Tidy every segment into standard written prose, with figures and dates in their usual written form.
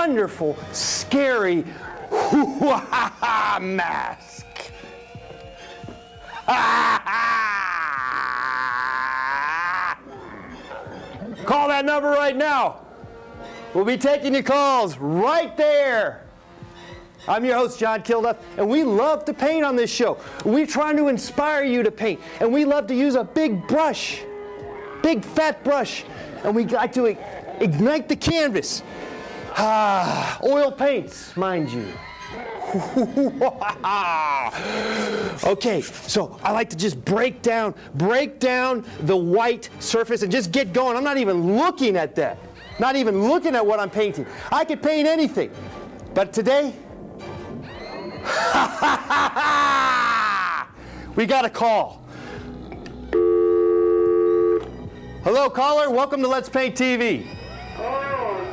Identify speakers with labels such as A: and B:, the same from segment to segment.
A: wonderful, scary mask. Call that number right now. We'll be taking your calls right there. I'm your host, John Kilduff, and we love to paint on this show. We're trying to inspire you to paint, and we love to use a big brush, big fat brush, and we like to ignite the canvas. Oil paints, mind you. Okay, so I like to just break down the white surface and just get going. I'm not even looking at that. Not even looking at what I'm painting. I could paint anything, but today, we got a call. Hello, caller. Welcome to Let's Paint TV.
B: Oh,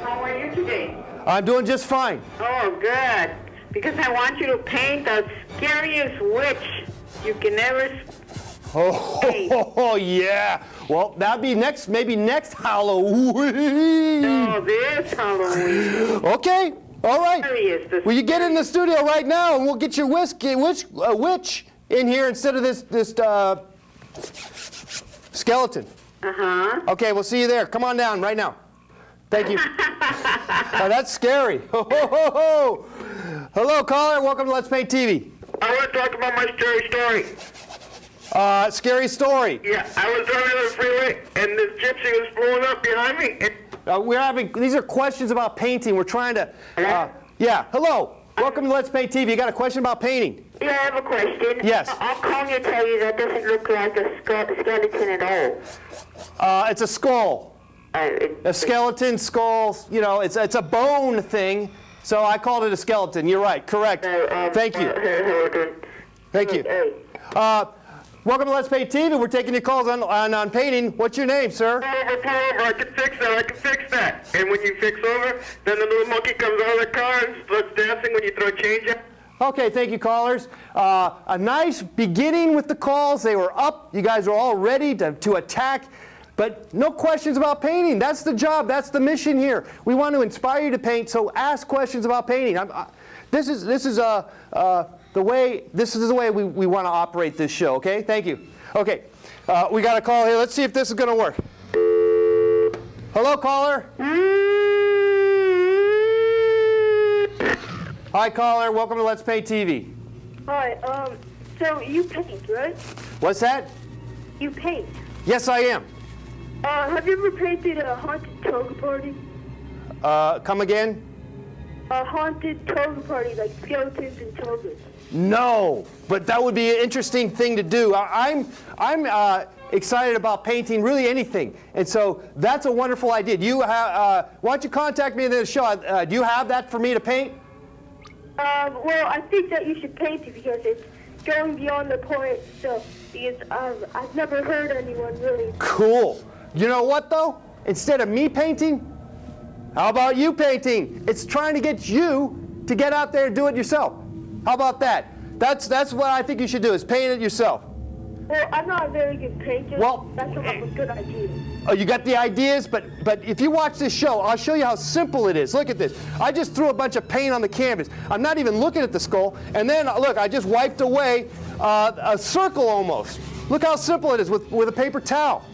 B: how are you today?
A: I'm doing just fine.
B: Oh, good. Because I want you to paint the scariest witch you can ever paint.
A: Oh, yeah. Well, that'd be maybe next Halloween.
B: Oh, this Halloween.
A: Okay. All right.
B: Scariest.
A: Well, you get in the studio right now, and we'll get your witch in here instead of this skeleton.
B: Uh-huh.
A: Okay, we'll see you there. Come on down right now. Thank you. Oh, that's scary. Hello, caller. Welcome to Let's Paint TV.
C: I want to talk about my scary story.
A: Scary story.
C: Yeah, I was driving on the freeway, and this gypsy was blowing up behind me.
A: These are questions about painting. We're trying to.
C: Hello?
A: Yeah. Hello. Welcome to Let's Paint TV. You got a question about painting?
B: Yeah, I have a question.
A: Yes.
B: I'll call you and tell you that doesn't look like a skeleton at all.
A: It's a skull. A skeleton, skull. You know, it's a bone thing. So I called it a skeleton. You're right. Correct. Thank you. Thank you. Welcome to Let's Paint TV. We're taking your calls on painting. What's your name, sir?
C: I can fix that. I can fix that. And when you fix over, then the little monkey comes out of the car and starts dancing when you throw change at.
A: Okay, thank you, callers. A nice beginning with the calls. They were up. You guys are all ready to attack. But no questions about painting. That's the job. That's the mission here. We want to inspire you to paint, so ask questions about painting. This is the way we want to operate this show. Okay, thank you. Okay, we got a call here. Let's see if this is going to work. Hello, caller. Hi, caller. Welcome to Let's Paint TV.
D: Hi, so you paint, right?
A: What's that?
D: You paint.
A: Yes, I am.
D: Have you ever painted a haunted toga party?
A: Come again?
D: A haunted toga party, like skeletons and togas.
A: No, but that would be an interesting thing to do. I'm excited about painting really anything, and so that's a wonderful idea. Do you have? Why don't you contact me in the show? Do you have that for me to paint?
D: Well, I think that you should paint it because it's going beyond the point. So, because I've never heard anyone really.
A: Cool. You know what though? Instead of me painting, how about you painting? It's trying to get you to get out there and do it yourself. How about that? That's what I think you should do, is paint it yourself.
D: Well, I'm not a very good painter.
A: Well,
D: that's a good idea.
A: Oh, you got the ideas, but if you watch this show, I'll show you how simple it is. Look at this. I just threw a bunch of paint on the canvas. I'm not even looking at the skull. And then, look, I just wiped away a circle almost. Look how simple it is with a paper towel.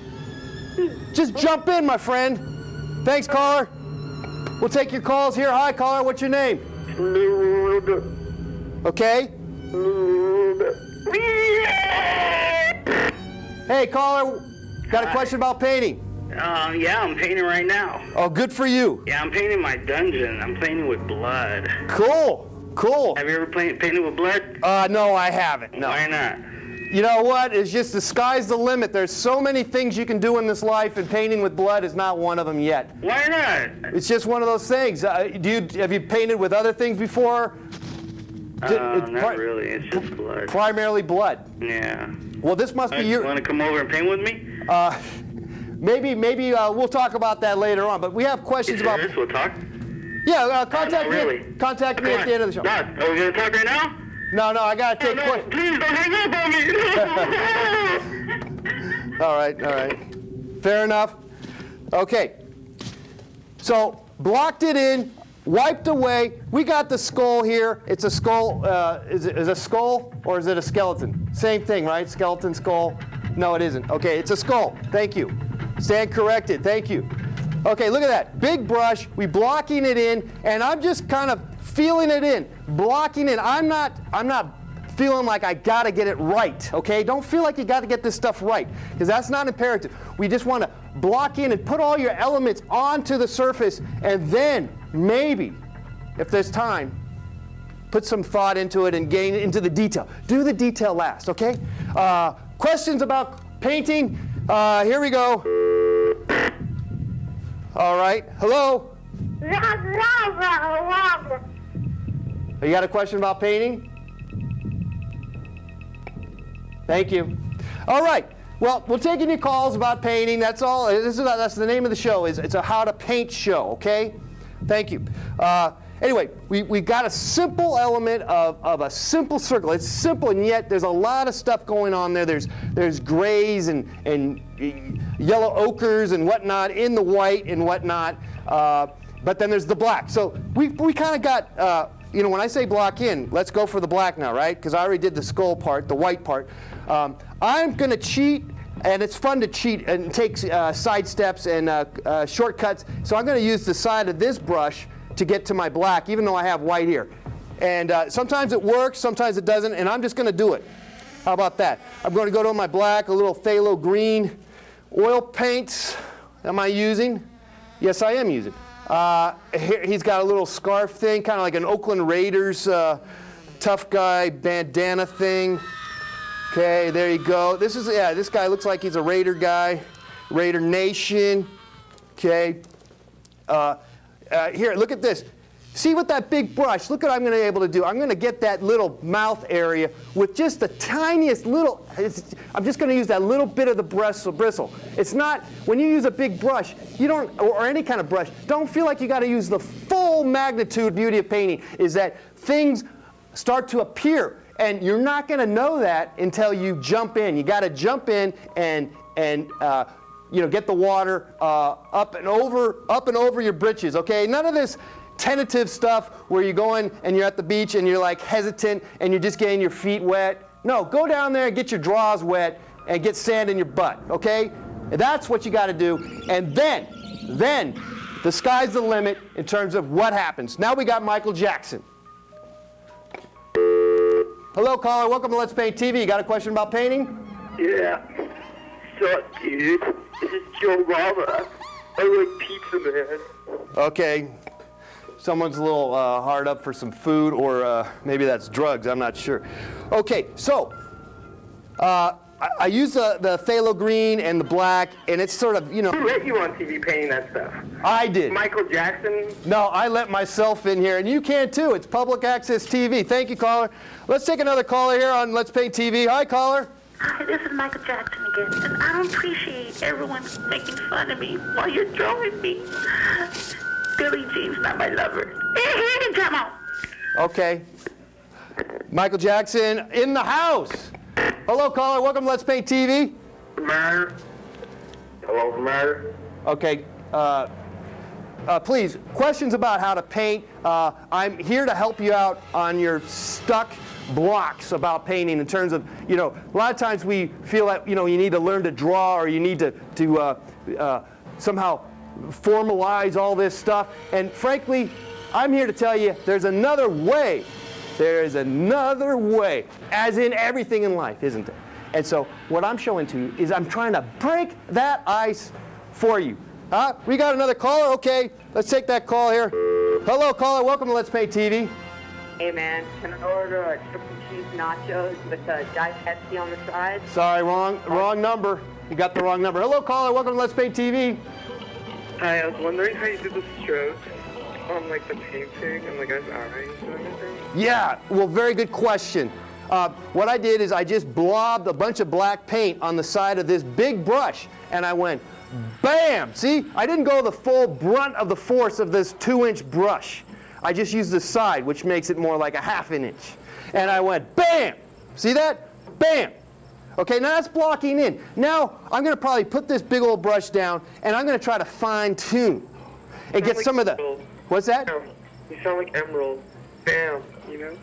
A: Just jump in, my friend. Thanks, caller. We'll take your calls here. Hi, caller. What's your name? Okay. Hey, caller. Got a question about painting?
C: Yeah, I'm painting right now.
A: Oh, good for you.
C: Yeah, I'm painting my dungeon. I'm painting with blood.
A: Cool. Cool.
C: Have you ever painted with blood?
A: No, I haven't. No.
C: Why not?
A: You know what? It's just the sky's the limit. There's so many things you can do in this life, and painting with blood is not one of them yet.
C: Why not?
A: It's just one of those things. Have you painted with other things before?
C: Not really. It's just blood.
A: Primarily blood.
C: Yeah.
A: Well, this must be your.
C: Want to come over and paint with me?
A: Maybe we'll talk about that later on. But we have questions about.
C: We'll talk.
A: Yeah, contact me.
C: Really.
A: Contact me at the end of the show.
C: Dad, are we gonna talk right now?
A: No, I gotta take questions.
C: Please don't hang up on me.
A: All right. Fair enough. Okay. So blocked it in. wiped away. We got the skull here. It's a skull. Is it a skull or is it a skeleton? Same thing, right? Skeleton, skull. No, it isn't. Okay, it's a skull. Thank you. Stand corrected. Thank you. Okay, look at that. Big brush. We blocking it in, and I'm just kind of feeling it in, blocking it. I'm not feeling like I got to get it right. Okay, don't feel like you got to get this stuff right, because that's not imperative. We just want to block in and put all your elements onto the surface, and then maybe, if there's time, put some thought into it and gain into the detail. Do the detail last, okay? Questions about painting? Here we go. All right. Hello? You got a question about painting? Thank you. All right. Well, we're taking your calls about painting. That's all. That's the name of the show. It's a how to paint show, okay? Thank you. Anyway, we got a simple element of a simple circle. It's simple, and yet there's a lot of stuff going on there. There's grays and yellow ochres and whatnot in the white and whatnot. But then there's the black. So we kind of got, when I say block in, let's go for the black now, right? Because I already did the skull part, the white part. I'm going to cheat, and it's fun to cheat and take side steps and shortcuts. So I'm going to use the side of this brush to get to my black, even though I have white here. And sometimes it works, sometimes it doesn't, and I'm just going to do it. How about that? I'm going to go to my black, a little phthalo green. Oil paints, am I using? Yes, I am using. Here, he's got a little scarf thing, kind of like an Oakland Raiders tough guy bandana thing. Okay, there you go. This guy looks like he's a Raider guy, Raider Nation. Okay. Here, look at this. See with that big brush, look what I'm going to be able to do. I'm going to get that little mouth area with just the tiniest little, I'm just going to use that little bit of the bristle. It's not, when you use a big brush, you don't, or any kind of brush, don't feel like you got to use the full magnitude. Beauty of painting is that things start to appear, and you're not going to know that until you jump in. You got to jump in and get the water up and over your britches. Okay, none of this tentative stuff where you're going and you're at the beach and you're like hesitant and you're just getting your feet wet. No, go down there and get your drawers wet and get sand in your butt. Okay, and that's what you got to do. And then the sky's the limit in terms of what happens. Now we got Michael Jackson. Hello, caller. Welcome to Let's Paint TV. You got a question about painting?
C: Yeah. Sup, dude? This is Joe Rama. I like pizza, man.
A: Okay. Someone's a little hard up for some food, or maybe that's drugs. I'm not sure. Okay, so I use the phthalo green and the black, and it's sort of,
C: Who let you on TV painting that stuff?
A: I did.
C: Michael Jackson?
A: No, I let myself in here, and you can too. It's public access TV. Thank you, caller. Let's take another caller here on Let's Paint TV. Hi, caller.
E: Hi, this is Michael Jackson again, and I don't appreciate everyone making fun of me while you're drawing me. Billie Jean's not my lover. Come on.
A: Okay. Michael Jackson in the house. Hello, caller. Welcome to Let's Paint TV.
C: Matter. Hello, Matter.
A: Okay. Please, questions about how to paint. I'm here to help you out on your stuck blocks about painting in terms of, a lot of times we feel that, you need to learn to draw, or you need to somehow formalize all this stuff. And frankly, I'm here to tell you there's another way. There is another way, as in everything in life, isn't there? And so what I'm showing to you is I'm trying to break that ice for you. We got another caller? Okay, let's take that call here. Hello, caller. Welcome to Let's Paint TV.
B: Hey, man, can I order a triple cheese nachos with a Diet Pepsi on the side?
A: Sorry, wrong number. You got the wrong number. Hello, caller. Welcome to Let's Paint TV.
C: Hi, I was wondering how you did the strokes on, the painting and, eyes and everything.
A: Yeah, well, very good question. What I did is I just blobbed a bunch of black paint on the side of this big brush, and I went, bam! See, I didn't go the full brunt of the force of this 2-inch brush. I just used the side, which makes it more like a 1/2 inch. And I went, bam! See that? Bam! Okay, now that's blocking in. Now, I'm going to probably put this big old brush down, and I'm going to try to fine-tune and get some of the... What's that?
C: You sound like Emerald. Bam, you know?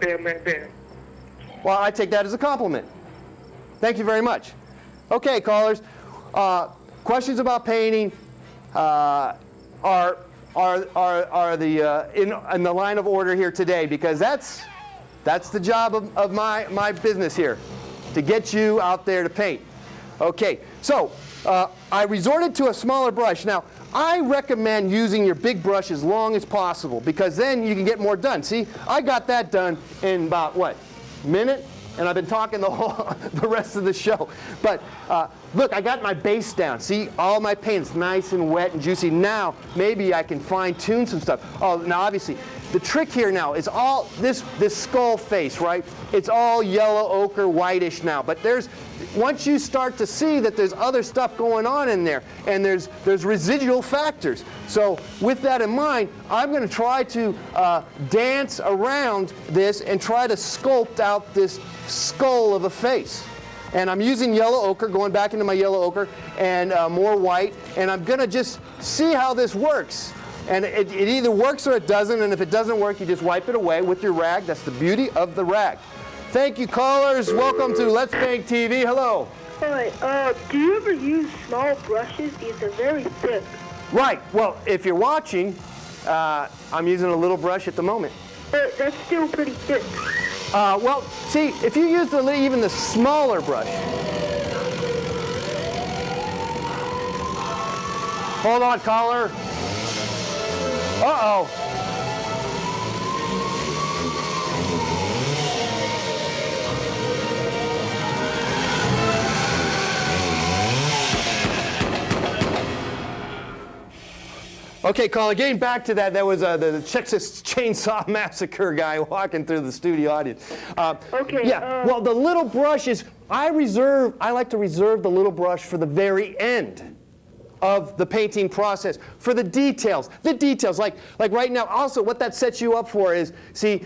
C: Bam, bam, bam.
A: Well, I take that as a compliment. Thank you very much. Okay, callers. Questions about painting are the in the line of order here today, because that's the job of my business here, to get you out there to paint. Okay, so I resorted to a smaller brush. Now, I recommend using your big brush as long as possible, because then you can get more done. See, I got that done in about, what, minute? And I've been talking the rest of the show. But look, I got my base down. See, all my paint's nice and wet and juicy. Now, maybe I can fine tune some stuff. Oh, now obviously, the trick here now is all this skull face, right? It's all yellow, ochre, whitish now. But once you start to see that there's other stuff going on in there, and there's residual factors. So with that in mind, I'm going to try to dance around this and try to sculpt out this skull of a face. And I'm using yellow ochre, going back into my yellow ochre, and more white, and I'm going to just see how this works. And it either works or it doesn't, and if it doesn't work, you just wipe it away with your rag. That's the beauty of the rag. Thank you, callers. Welcome to Let's Paint TV. Hello.
D: Hi, do you ever use small brushes? These are very thick.
A: Right. Well, if you're watching, I'm using a little brush at the moment.
D: But that's still pretty thick.
A: Well, see, if you use even the smaller brush. Hold on, caller. Uh-oh. Okay, caller, getting back to that, was the Texas Chainsaw Massacre guy walking through the studio audience.
D: Okay.
A: Yeah, well, the little brush is, I like to reserve the little brush for the very end of the painting process, for the details. The details, like right now, also what that sets you up for is, see,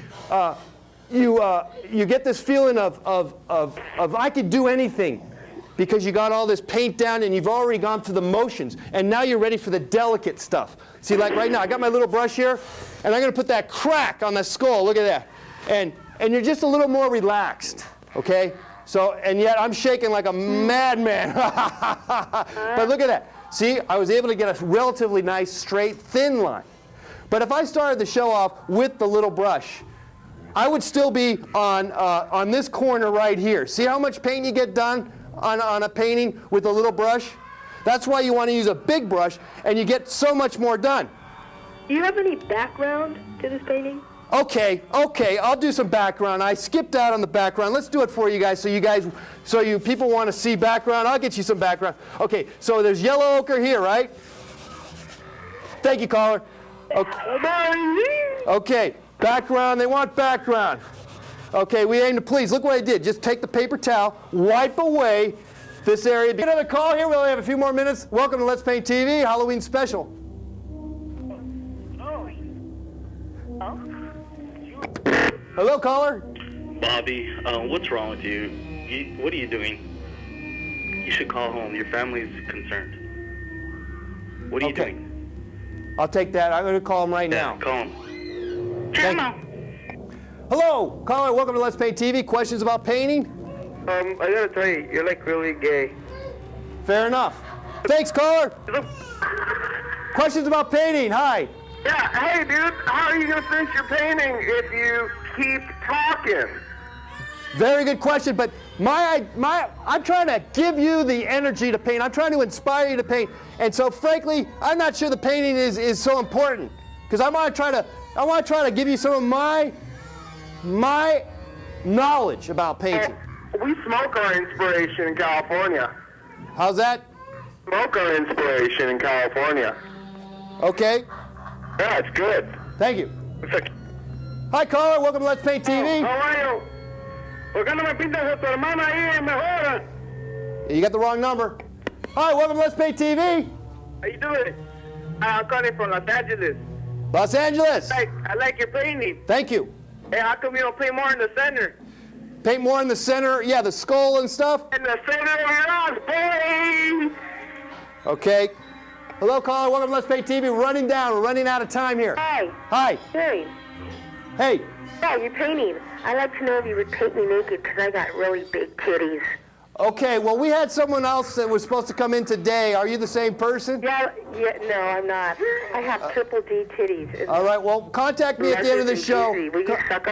A: you get this feeling of I could do anything, because you got all this paint down and you've already gone through the motions, and now you're ready for the delicate stuff. See, like right now, I got my little brush here, and I'm going to put that crack on the skull. Look at that. And you're just a little more relaxed, okay? So, and yet I'm shaking like a madman. But look at that. See, I was able to get a relatively nice, straight, thin line. But if I started the show off with the little brush, I would still be on this corner right here. See how much paint you get done on a painting with a little brush? That's why you want to use a big brush, and you get so much more done.
D: Do you have any background to this painting?
A: Okay, I'll do some background. I skipped out on the background. Let's do it for you guys, so you people want to see background. I'll get you some background. Okay, so there's yellow ochre here, right? Thank you, caller. Okay, background, they want background. Okay, we aim to please. Look what I did. Just take the paper towel, wipe away this area. Get another call here. We only have a few more minutes. Welcome to Let's Paint TV, Halloween special. Hello, caller.
F: Bobby, what's wrong with you? What are you doing? You should call home. Your family's concerned. What are you doing?
A: I'll take that. I'm going to call him right now.
F: Call him.
A: Thank you. Hello, caller. Welcome to Let's Paint TV. Questions about painting?
C: I gotta tell you, you're like really gay.
A: Fair enough. Thanks, caller. Questions about painting? Hi.
C: Yeah, hey dude, how are you gonna finish your painting if you keep talking?
A: Very good question, but I'm trying to give you the energy to paint. I'm trying to inspire you to paint. And so frankly, I'm not sure the painting is so important, because I want to try to give you some of my knowledge about painting.
C: We smoke our inspiration in California.
A: How's that?
C: Smoke our inspiration in California.
A: Okay.
C: Yeah, it's good.
A: Thank you.
C: It's like,
A: Hi, caller. Welcome to Let's Paint TV.
C: how are you? ¿Por qué no me pintas a tu hermana ahí en mejora?
A: You got the wrong number. Hi, welcome to Let's Paint TV.
C: How you doing? I'm calling from Los Angeles.
A: Los Angeles.
C: I like your painting.
A: Thank you.
C: Hey, how come you don't paint more in the center?
A: Paint more in the center. Yeah, the skull and stuff.
C: In the center of your eyes, boy!
A: Okay. Hello, caller. Welcome to Let's Pay TV. We're running down. We're running out of time here.
D: Hi.
A: Hi.
D: Hey.
A: Hey.
D: Yeah, you're painting. I'd like to know if you would paint me naked because I got really big titties.
A: Okay, well, we had someone else that was supposed to come in today. Are you the same person?
D: Yeah, no, I'm not. I have triple D titties.
A: All right, well, contact me at the end of the show.
D: Will you suck